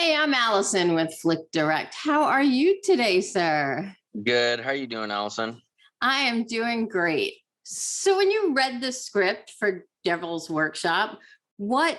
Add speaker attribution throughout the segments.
Speaker 1: Hey, I'm Allison with FlickDirect. How are you today, sir?
Speaker 2: Good. How are you doing, Allison?
Speaker 1: I am doing great. So, when you read the script for Devil's Workshop, what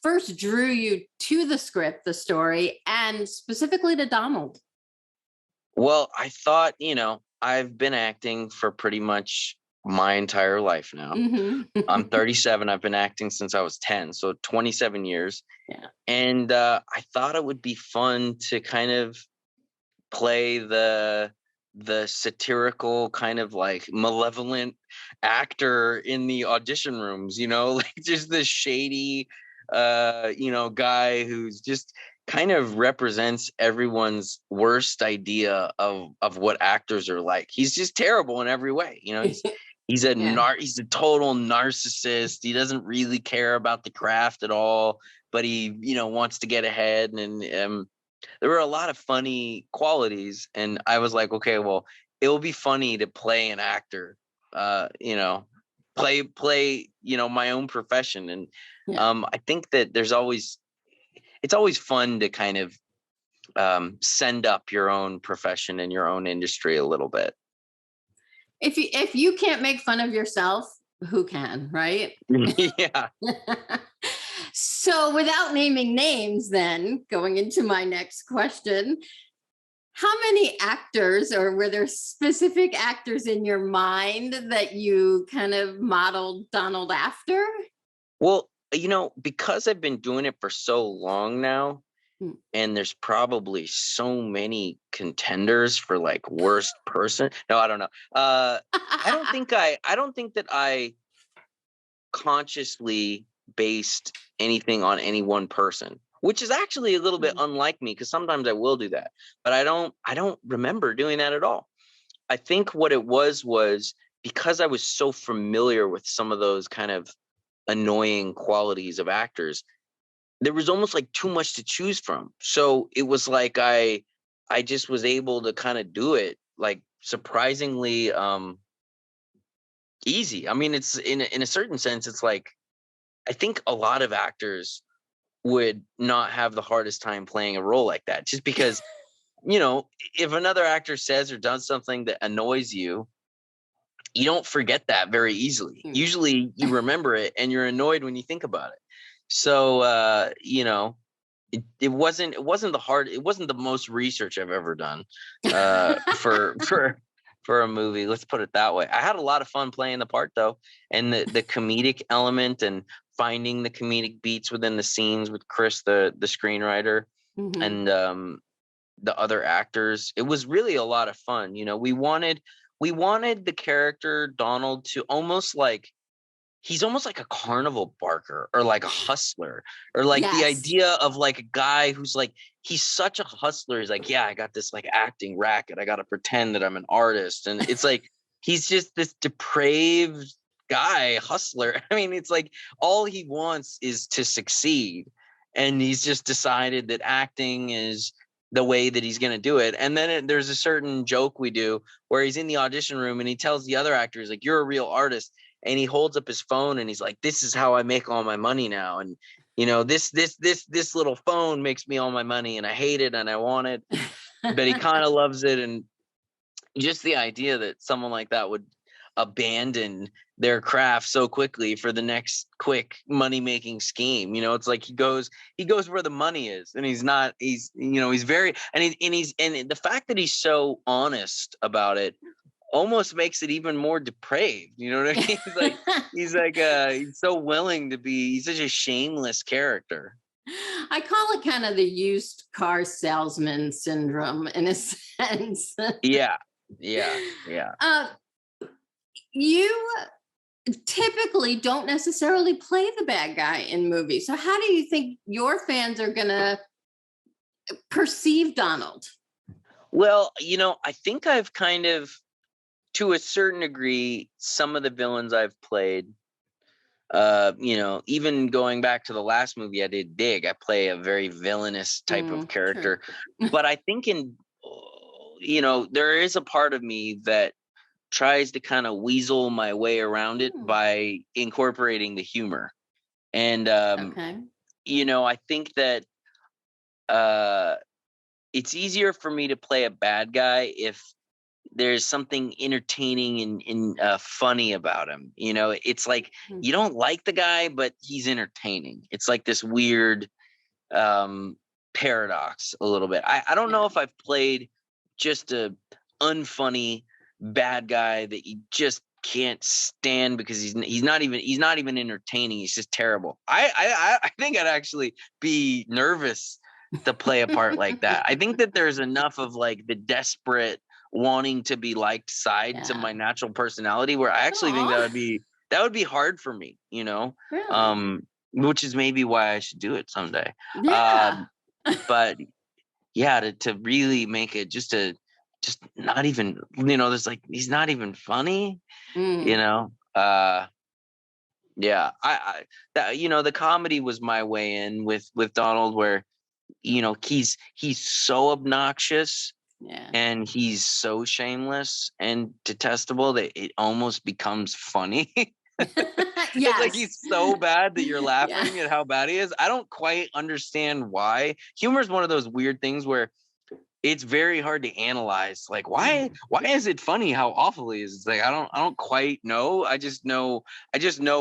Speaker 1: first drew you to the script, the story, and specifically to Donald?
Speaker 2: Well, I thought, I've been acting for pretty much my entire life now.
Speaker 1: Hmm.
Speaker 2: I'm 37. I've been acting since I was 10, so 27 years.
Speaker 1: Yeah.
Speaker 2: And I thought it would be fun to kind of play the satirical kind of like malevolent actor in the audition rooms, like just the shady guy who's just kind of represents everyone's worst idea of what actors are like. He's just terrible in every way.
Speaker 1: Yeah.
Speaker 2: He's a total narcissist. He doesn't really care about the craft at all, but he wants to get ahead. And there were a lot of funny qualities, and I was like, okay, well, it will be funny to play an actor, uh, you know, play, my own profession. And
Speaker 1: Yeah.
Speaker 2: I think that it's always fun to kind of send up your own profession and your own industry a little bit.
Speaker 1: If you can't make fun of yourself, who can, right?
Speaker 2: Yeah.
Speaker 1: So, without naming names, then going into my next question, how many actors, or were there specific actors in your mind that you kind of modeled Donald after?
Speaker 2: Well, because I've been doing it for so long now,
Speaker 1: Hmm.
Speaker 2: and there's probably so many contenders for like worst person. No, I don't know. I don't think that I consciously based anything on any one person, which is actually a little bit
Speaker 1: Hmm.
Speaker 2: unlike me because sometimes I will do that, but I don't remember doing that at all. I think what it was because I was so familiar with some of those kind of annoying qualities of actors. There was almost like too much to choose from. So it was like I just was able to kind of do it like surprisingly easy. I mean, it's in a certain sense, it's like I think a lot of actors would not have the hardest time playing a role like that just because, if another actor says or does something that annoys you, you don't forget that very easily.
Speaker 1: Yeah.
Speaker 2: Usually you remember it and you're annoyed when you think about it. So it wasn't the most research I've ever done for a movie. Let's put it that way. I had a lot of fun playing the part though, and the comedic element and finding the comedic beats within the scenes with Chris, the screenwriter,
Speaker 1: Hmm.
Speaker 2: and the other actors. It was really a lot of fun. We wanted the character Donald to almost like he's almost like a carnival barker or like a hustler or like the
Speaker 1: Yes.
Speaker 2: idea of like a guy who's like he's such a hustler. He's like, yeah, I got this like acting racket. I got to pretend that I'm an artist. And it's like he's just this depraved guy hustler. I mean, it's like all he wants is to succeed. And he's just decided that acting is the way that he's going to do it. And then there's a certain joke we do where he's in the audition room and he tells the other actors like, you're a real artist, and he holds up his phone and he's like, this is how I make all my money now. And this little phone makes me all my money, and I hate it and I want it, but he kind of loves it. And just the idea that someone like that would abandon their craft so quickly for the next quick money making scheme. It's like he goes where the money is, and he's very, and the fact that he's so honest about it almost makes it even more depraved. You know what I mean? He's so willing to be. He's such a shameless character.
Speaker 1: I call it kind of the used car salesman syndrome in a sense.
Speaker 2: Yeah, yeah, yeah.
Speaker 1: uh, you typically don't necessarily play the bad guy in movies. So, how do you think your fans are going to perceive Donald?
Speaker 2: Well, I think I've kind of, to a certain degree, some of the villains I've played. Even going back to the last movie I did, Dig, I play a very villainous type of
Speaker 1: True.
Speaker 2: character. But I think there is a part of me that tries to kind of weasel my way around it
Speaker 1: Hmm.
Speaker 2: by incorporating the humor. And
Speaker 1: Okay.
Speaker 2: I think that it's easier for me to play a bad guy if there's something entertaining and funny about him. It's like you don't like the guy, but he's entertaining. It's like this weird paradox a little bit. I don't know if I've played just a unfunny bad guy that you just can't stand because he's not even entertaining. He's just terrible. I think I'd actually be nervous to play a part like that. I think that there's enough of like the desperate wanting to be liked side to my natural personality where I actually think that would be hard for me,
Speaker 1: Really?
Speaker 2: which is maybe why I should do it someday.
Speaker 1: Yeah.
Speaker 2: But yeah, to really make it just not even, there's like, he's not even funny, yeah, that, the comedy was my way in with Donald, where, he's so obnoxious and he's so shameless and detestable that it almost becomes funny. It's like he's so bad that you're laughing at how bad he is. I don't quite understand why. Humor is one of those weird things where it's very hard to analyze. Like, why is it funny how awful he is? It's like I don't quite know. I just know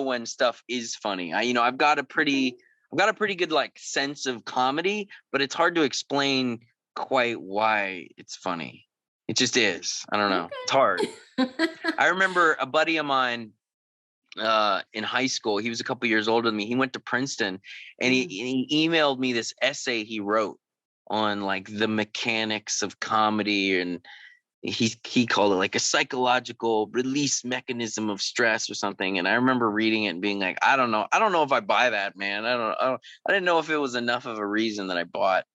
Speaker 2: when stuff is funny. I've got a pretty good like sense of comedy, but it's hard to explain quite why it's funny. It just is. I don't know. It's hard. I remember a buddy of mine in high school. He was a couple years older than me. He went to Princeton, and he emailed me this essay he wrote on like the mechanics of comedy, and he called it like a psychological release mechanism of stress or something. And I remember reading it and being like, I don't know if I buy that, man. I didn't know if it was enough of a reason that I bought.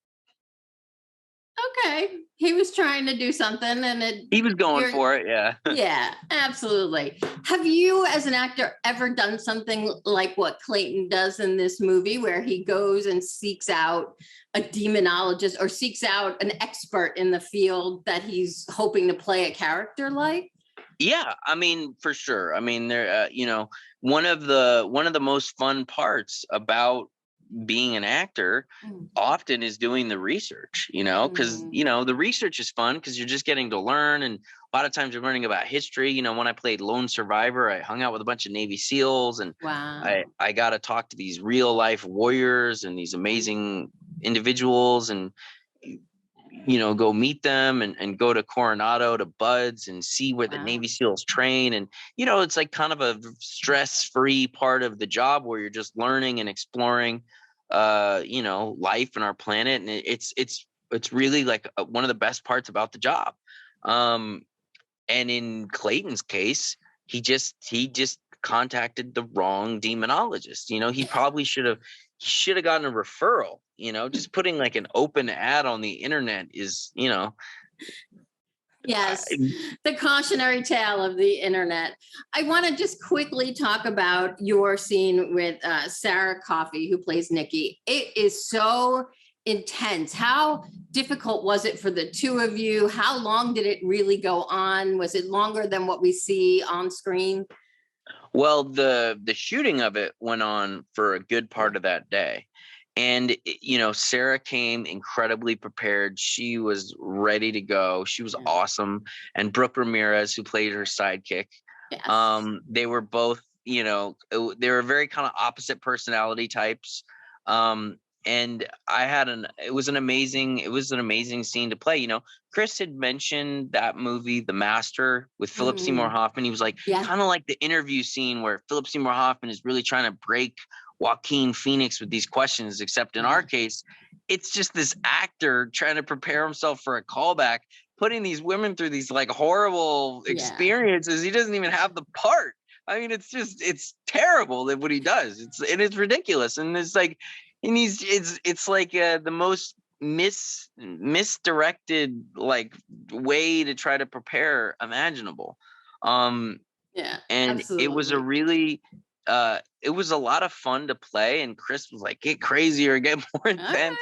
Speaker 1: Okay. He was trying to do something and
Speaker 2: he was going for it. Yeah.
Speaker 1: Yeah, absolutely. Have you as an actor ever done something like what Clayton does in this movie, where he goes and seeks out a demonologist or seeks out an expert in the field that he's hoping to play a character like?
Speaker 2: Yeah, I mean, for sure. I mean, there, one of the most fun parts about being an actor often is doing the research, because the research is fun because you're just getting to learn, and a lot of times you're learning about history. When I played Lone Survivor, I hung out with a bunch of Navy SEALs, and I got to talk to these real life warriors and these amazing individuals, and go meet them and go to Coronado to Buds and see where the Navy SEALs train. And, it's like kind of a stress-free part of the job where you're just learning and exploring, life and our planet. And it's really like one of the best parts about the job. And in Clayton's case, he just contacted the wrong demonologist. He probably should have gotten a referral. Just putting like an open ad on the internet is,
Speaker 1: Yes, the cautionary tale of the internet. I want to just quickly talk about your scene with Sarah Coffey, who plays Nikki. It is so intense. How difficult was it for the two of you? How long did it really go on? Was it longer than what we see on screen?
Speaker 2: Well, the shooting of it went on for a good part of that day. And, Sarah came incredibly prepared. She was ready to go. She was awesome. And Brooke Ramirez, who played her sidekick, they were both, they were very kind of opposite personality types. And it was an amazing scene to play. Chris had mentioned that movie, The Master, with Philip Seymour Hoffman. He was like, kind of like the interview scene where Philip Seymour Hoffman is really trying to break Joaquin Phoenix with these questions, except in our case, it's just this actor trying to prepare himself for a callback, putting these women through these like horrible experiences. He doesn't even have the part. I mean, it's terrible that what he does. It's ridiculous. And it's like, and it's like the most misdirected like way to try to prepare imaginable. And absolutely. It was a really it was a lot of fun to play, and Chris was like, get crazier, get more intense.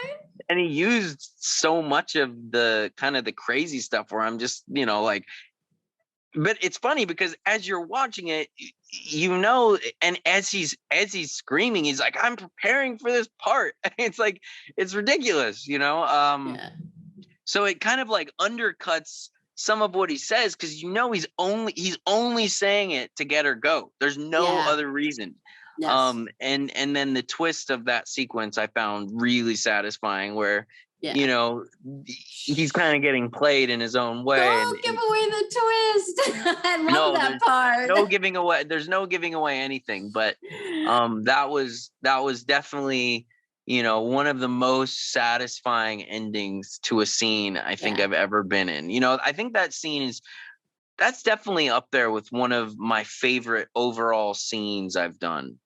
Speaker 2: And he used so much of the kind of the crazy stuff where I'm just, like but it's funny because as you're watching it, you know, and as he's screaming, he's like, I'm preparing for this part. It's like, it's ridiculous, you know?
Speaker 1: Yeah.
Speaker 2: So it kind of like undercuts some of what he says, because you know he's only saying it to get her goat. There's no
Speaker 1: Yeah.
Speaker 2: other reason.
Speaker 1: Yes.
Speaker 2: And then the twist of that sequence I found really satisfying, where
Speaker 1: Yeah.
Speaker 2: you know he's kind of getting played in his own way.
Speaker 1: Don't give away the twist. I love that part.
Speaker 2: No giving away. There's no giving away anything, but that was definitely, you know, one of the most satisfying endings to a scene I think I've ever been in. You know, I think that scene that's definitely up there with one of my favorite overall scenes I've done.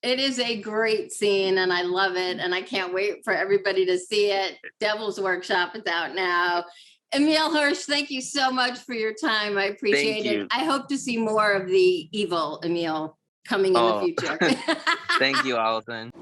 Speaker 1: It is a great scene and I love it. And I can't wait for everybody to see it. Devil's Workshop is out now. Emile Hirsch, thank you so much for your time. I appreciate it. I hope to see more of the evil Emile coming in the future.
Speaker 2: Thank you, Allison.